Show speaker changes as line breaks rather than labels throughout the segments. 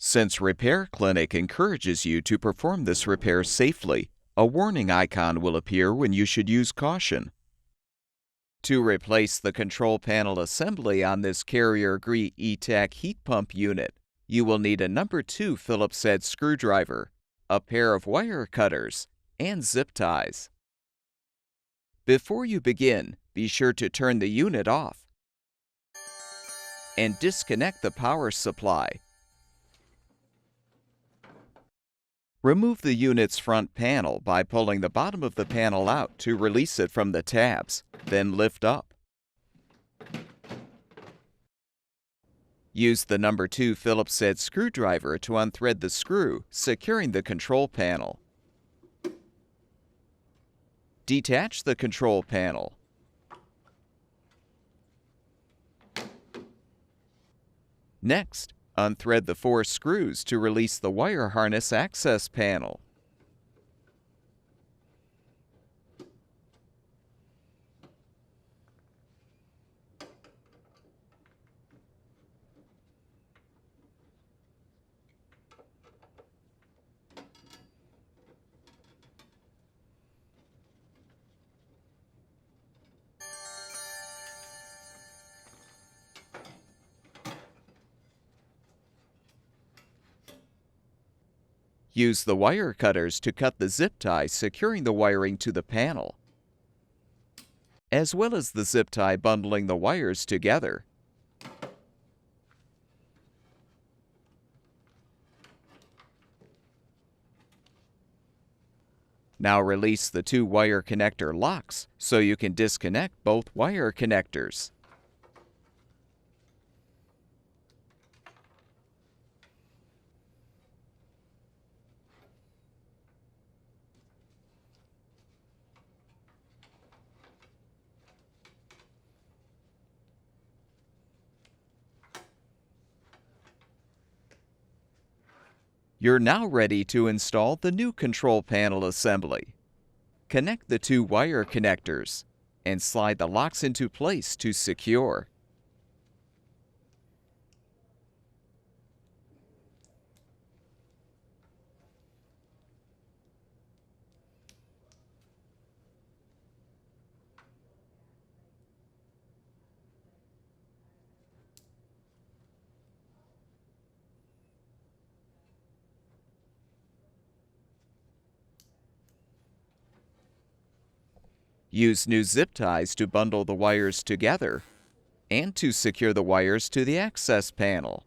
Since Repair Clinic encourages you to perform this repair safely, a warning icon will appear when you should use caution. To replace the control panel assembly on this Carrier Gree ETAC heat pump unit, you will need a number 2 Phillips head screwdriver, a pair of wire cutters, and zip ties. Before you begin, be sure to turn the unit off and disconnect the power supply. Remove the unit's front panel by pulling the bottom of the panel out to release it from the tabs, then lift up. Use the number 2 Phillips head screwdriver to unthread the screw, securing the control panel. Detach the control panel. Next, unthread the 4 screws to release the wire harness access panel. Use the wire cutters to cut the zip tie securing the wiring to the panel, as well as the zip tie bundling the wires together. Now release the 2 wire connector locks so you can disconnect both wire connectors. You're now ready to install the new control panel assembly. Connect the 2 wire connectors and slide the locks into place to secure. Use new zip ties to bundle the wires together and to secure the wires to the access panel.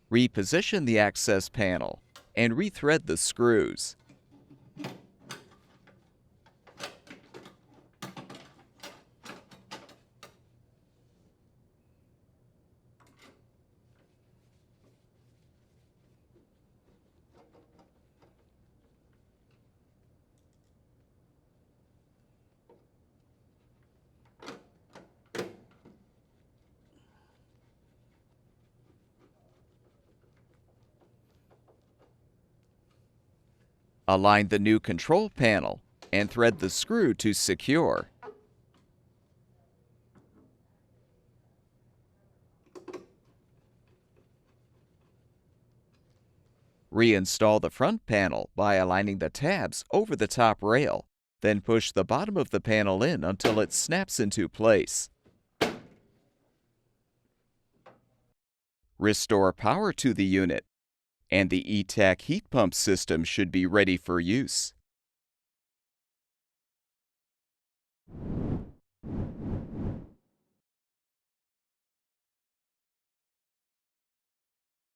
Reposition the access panel and rethread the screws. Align the new control panel and thread the screw to secure. Reinstall the front panel by aligning the tabs over the top rail, then push the bottom of the panel in until it snaps into place. Restore power to the unit, and the ETAC heat pump system should be ready for use.